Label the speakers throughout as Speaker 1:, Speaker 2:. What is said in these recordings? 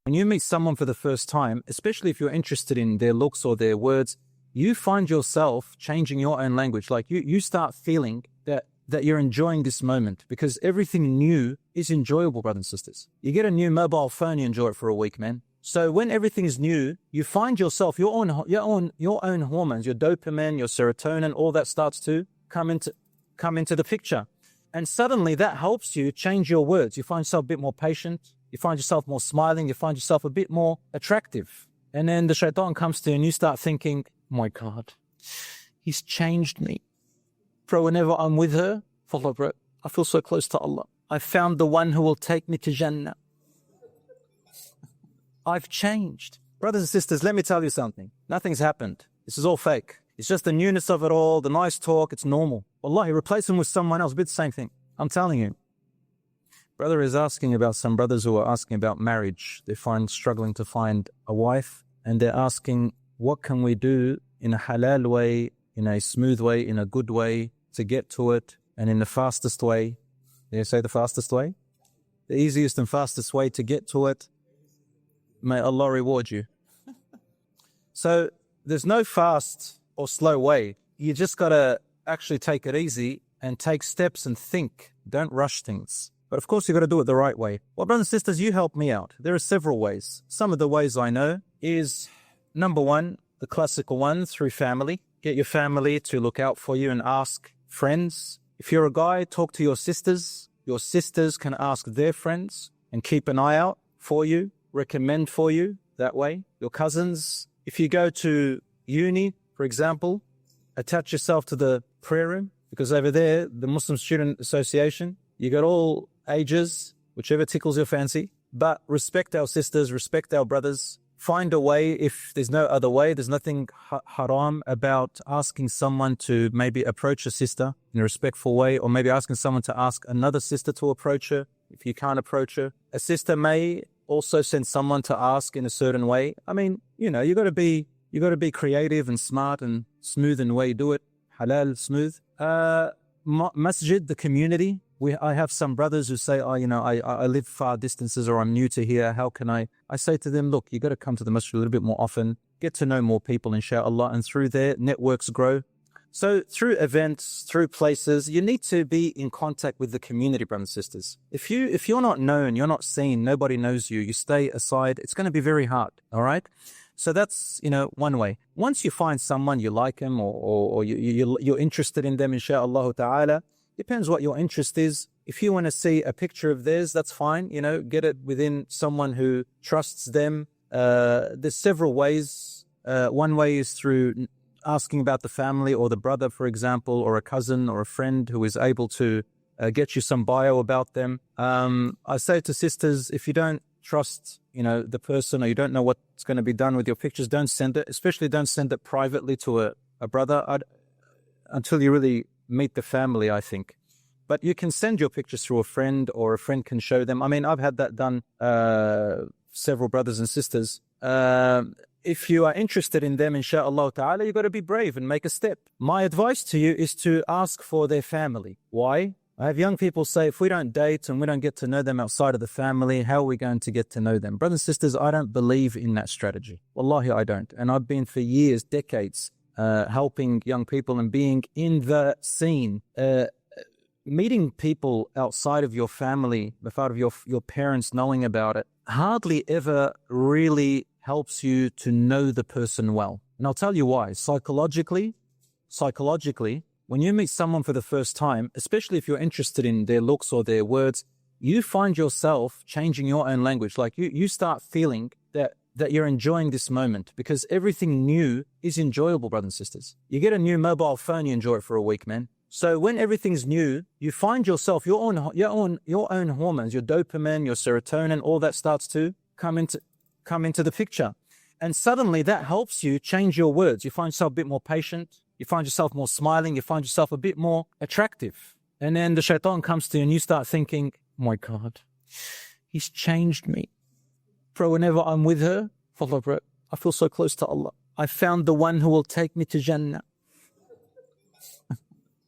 Speaker 1: When you meet someone for the first time, especially if you're interested in their looks or their words, you find yourself changing your own language. Like you start feeling that you're enjoying this moment, because everything new is enjoyable, brothers and sisters. You get a new mobile phone, you enjoy it for a week, man. So when everything is new, you find yourself, your own hormones, your dopamine, your serotonin, all that starts to come into the picture. And suddenly that helps you change your words. You find yourself a bit more patient. You find yourself more smiling. You find yourself a bit more attractive. And then the shaitan comes to you and you start thinking, my God, he's changed me. Bro, whenever I'm with her, follow, bro, I feel so close to Allah. I found the one who will take me to Jannah. I've changed. Brothers and sisters, let me tell you something. Nothing's happened. This is all fake. It's just the newness of it all, the nice talk, it's normal. Wallahi, replace him with someone else, be the same thing. I'm telling you. Brother is asking about some brothers who are asking about marriage. They struggling to find a wife, and they're asking, what can we do in a halal way, in a smooth way, in a good way to get to it, and in the fastest way? Did I say the fastest way? The easiest and fastest way to get to it. May Allah reward you. So there's no fast or slow way. You just got to actually take it easy and take steps and think. Don't rush things. But of course, you got to do it the right way. Well, brothers and sisters, you help me out. There are several ways. Some of the ways I know is, number one, the classical one, through family. Get your family to look out for you and ask friends. If you're a guy, talk to your sisters. Your sisters can ask their friends and keep an eye out for you, recommend for you that way. Your cousins. If you go to uni, for example, attach yourself to the prayer room, because over there, the Muslim Student Association, you got all ages, whichever tickles your fancy, but respect our sisters, respect our brothers. Find a way. If there's no other way, there's nothing haram about asking someone to maybe approach a sister in a respectful way, or maybe asking someone to ask another sister to approach her if you can't approach her. A sister may also send someone to ask in a certain way. I mean, you got to be creative and smart and smooth in the way you do it. Halal, smooth. Masjid, the community. I have some brothers who say, I live far distances, or I'm new to here. How can I say to them, look, you got to come to the masjid a little bit more often, get to know more people, inshallah, and through there, networks grow. So through events, through places, you need to be in contact with the community, brothers and sisters. If you're not known, you're not seen, nobody knows you, you stay aside, it's going to be very hard, all right? So that's, one way. Once you find someone, you like them, or you're interested in them, inshallah ta'ala, depends what your interest is. If you want to see a picture of theirs, that's fine. Get it within someone who trusts them. There's several ways. One way is through asking about the family or the brother, for example, or a cousin or a friend who is able to get you some bio about them. I say to sisters, if you don't trust, the person, or you don't know what's going to be done with your pictures, don't send it. Especially don't send it privately to a brother until you really meet the family, I think. But you can send your pictures through a friend, or a friend can show them. I mean, I've had that done, several brothers and sisters. If you are interested in them, inshallah ta'ala, you've got to be brave and make a step. My advice to you is to ask for their family. Why? I have young people say, if we don't date and we don't get to know them outside of the family, how are we going to get to know them? Brothers and sisters, I don't believe in that strategy. Wallahi, I don't. And I've been for years, decades, helping young people and being in the scene. Meeting people outside of your family, outside of your parents knowing about it, hardly ever really helps you to know the person well. And I'll tell you why. Psychologically, when you meet someone for the first time, especially if you're interested in their looks or their words, you find yourself changing your own language. Like you start feeling that you're enjoying this moment, because everything new is enjoyable, brothers and sisters. You get a new mobile phone, you enjoy it for a week, man. So when everything's new, you find yourself, your own hormones, your dopamine, your serotonin, all that starts to come into the picture. And suddenly that helps you change your words. You find yourself a bit more patient. You find yourself more smiling. You find yourself a bit more attractive. And then the shaitan comes to you and you start thinking, my God, he's changed me. Bro, whenever I'm with her, follow, bro, I feel so close to Allah. I found the one who will take me to Jannah.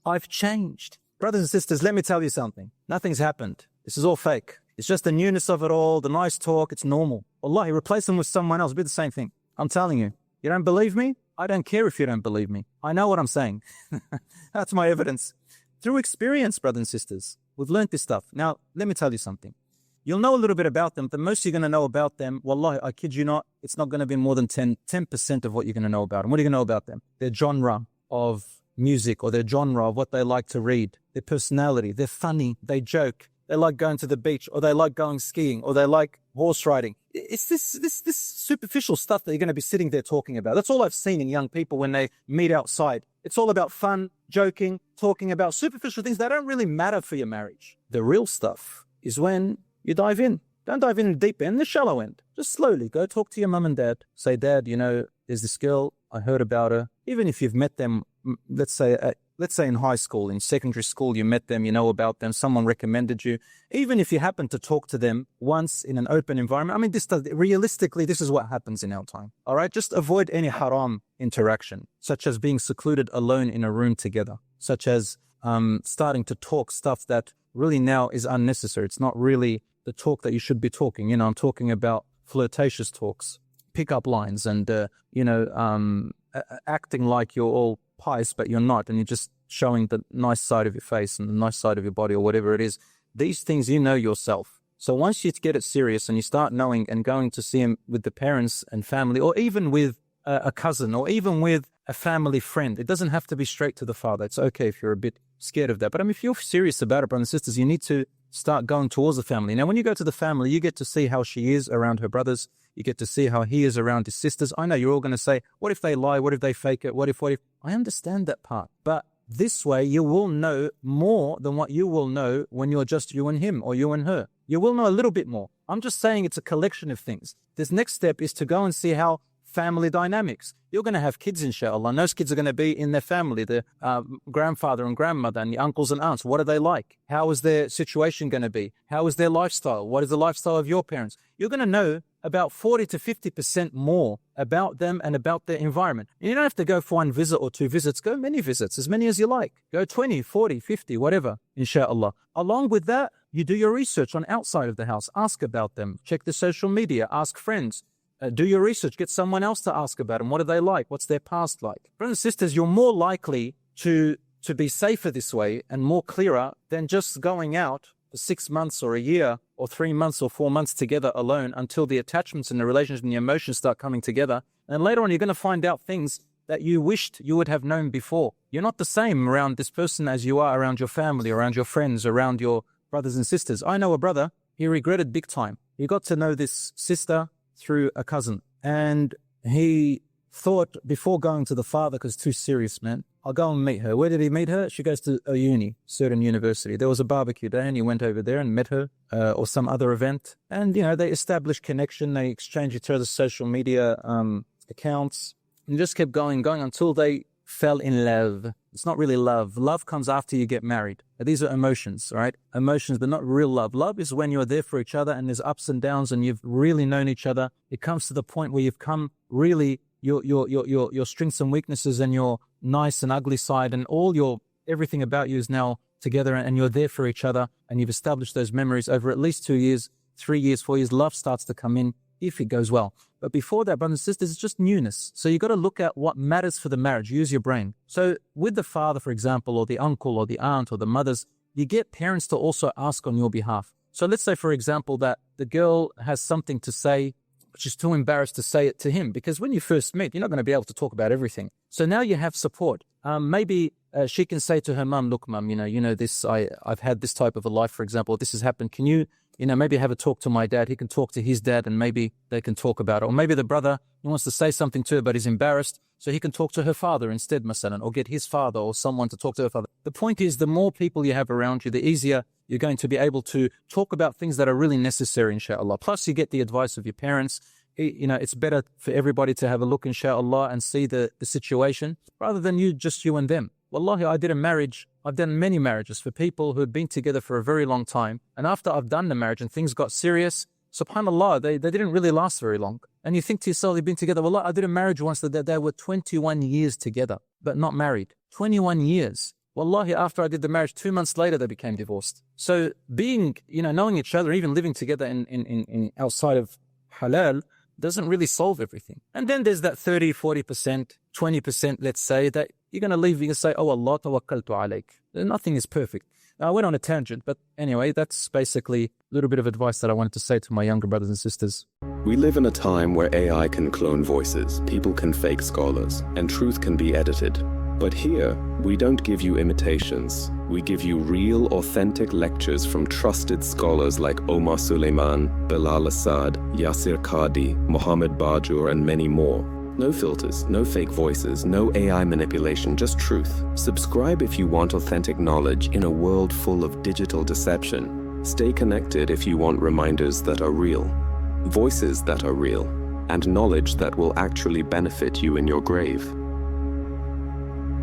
Speaker 1: I've changed. Brothers and sisters, let me tell you something. Nothing's happened. This is all fake. It's just the newness of it all, the nice talk, it's normal. Wallahi, replace them with someone else. Be the same thing. I'm telling you. You don't believe me? I don't care if you don't believe me. I know what I'm saying. That's my evidence. Through experience, brothers and sisters, we've learned this stuff. Now, let me tell you something. You'll know a little bit about them. The most you're going to know about them, wallahi, I kid you not, it's not going to be more than 10% of what you're going to know about them. What are you going to know about them? Their genre of music, or their genre of what they like to read, their personality, they're funny, they joke, they like going to the beach, or they like going skiing, or they like horse riding. It's this superficial stuff that you're going to be sitting there talking about. That's all I've seen in young people when they meet outside. It's all about fun, joking, talking about superficial things that don't really matter for your marriage. The real stuff is when you dive in. Don't dive in the deep end, the shallow end. Just slowly go talk to your mum and dad. Say, Dad, you know, there's this girl, I heard about her. Even if you've met them, let's say in high school, in secondary school, you met them, you know about them, someone recommended you. Even if you happen to talk to them once in an open environment, I mean, realistically, this is what happens in our time. All right, just avoid any haram interaction, such as being secluded alone in a room together, such as starting to talk stuff that really now is unnecessary. It's not really the talk that you should be talking. You know, I'm talking about flirtatious talks, pickup lines, and acting like you're all pious, but you're not, and you're just showing the nice side of your face and the nice side of your body, or whatever it is. These things, you know yourself. So once you get it serious and you start knowing and going to see him with the parents and family, or even with a cousin, or even with a family friend, it doesn't have to be straight to the father. It's okay if you're a bit scared of that. But I mean, if you're serious about it, brothers and sisters, you need to start going towards the family. Now, when you go to the family, you get to see how she is around her brothers. You get to see how he is around his sisters. I know you're all going to say, what if they lie? What if they fake it? What if? I understand that part. But this way, you will know more than what you will know when you're just you and him, or you and her. You will know a little bit more. I'm just saying it's a collection of things. This next step is to go and see how family dynamics. You're going to have kids, inshallah, and those kids are going to be in their family, the grandfather and grandmother and the uncles and aunts. What are they like? How is their situation going to be? How is their lifestyle? What is the lifestyle of your parents? You're going to know about 40 to 50% more about them and about their environment. And you don't have to go for one visit or two visits. Go many visits, as many as you like. Go 20, 40, 50, whatever, inshallah. Along with that, you do your research on outside of the house. Ask about them. Check the social media. Ask friends. Do your research. Get someone else to ask about them. What are they like? What's their past like? Brothers and sisters, you're more likely to be safer this way and more clearer than just going out for 6 months or a year or 3 months or 4 months together alone until the attachments and the relationship and the emotions start coming together. And later on, you're going to find out things that you wished you would have known before. You're not the same around this person as you are around your family, around your friends, around your brothers and sisters. I know a brother, he regretted big time. He got to know this sister through a cousin, and he thought before going to the father, because too serious, man, I'll go and meet her. Where did he meet her? She goes to a certain university. There was a barbecue day and he went over there and met her, or some other event. And, you know, they established connection. They exchanged each other's social media accounts, and just kept going until they fell in love. It's not really love. Love comes after you get married. These are emotions, right? Emotions, but not real love. Love is when you're there for each other and there's ups and downs and you've really known each other. It comes to the point where you've come really your strengths and weaknesses and your nice and ugly side, and everything about you is now together, and you're there for each other, and you've established those memories over at least 2 years, 3 years, 4 years. Love starts to come in if it goes well. But before that, brothers and sisters, it's just newness. So you've got to look at what matters for the marriage. Use your brain. So with the father, for example, or the uncle or the aunt or the mothers, you get parents to also ask on your behalf. So let's say, for example, that the girl has something to say, but she's too embarrassed to say it to him, because when you first meet, you're not going to be able to talk about everything. So now you have support. Maybe she can say to her mum, look, mum, you know this, I've had this type of a life, for example, this has happened. Can you maybe have a talk to my dad? He can talk to his dad and maybe they can talk about it. Or maybe the brother, he wants to say something to her, but he's embarrassed, so he can talk to her father instead, masalan, or get his father or someone to talk to her father. The point is, the more people you have around you, the easier you're going to be able to talk about things that are really necessary, inshallah. Plus, you get the advice of your parents. You know, it's better for everybody to have a look, inshallah, and see the situation rather than just you and them. Wallahi, I've done many marriages for people who had been together for a very long time. And after I've done the marriage and things got serious, subhanAllah, they didn't really last very long. And you think to yourself, they've been together. Wallah, I did a marriage once that they were 21 years together, but not married. 21 years. Wallahi, after I did the marriage, 2 months later, they became divorced. So knowing each other, even living together in outside of halal doesn't really solve everything. And then there's that 30, 40%, 20%, let's say, that you're going to leave, you can say, oh Allah, tawakkaltu alayk. Nothing is perfect. I went on a tangent, but anyway, that's basically a little bit of advice that I wanted to say to my younger brothers and sisters.
Speaker 2: We live in a time where AI can clone voices, people can fake scholars, and truth can be edited. But here, we don't give you imitations. We give you real, authentic lectures from trusted scholars like Omar Suleiman, Belal Assaad, Yasir Qadi, Mohammed Bajur, and many more. No filters, no fake voices, no AI manipulation, just truth. Subscribe if you want authentic knowledge in a world full of digital deception. Stay connected if you want reminders that are real, voices that are real, and knowledge that will actually benefit you in your grave.